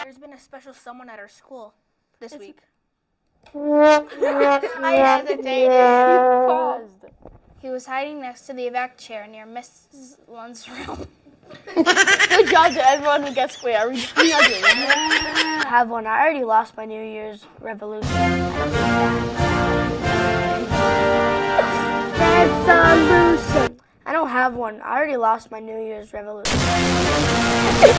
There's been a special someone at our school this week. I hesitated. You paused. He was hiding next to the evac chair near Mrs. Lund's room. Good job to everyone who gets square. We I have one. I already lost my New Year's revolution. Resolution. I don't have one. I already lost my New Year's revolution.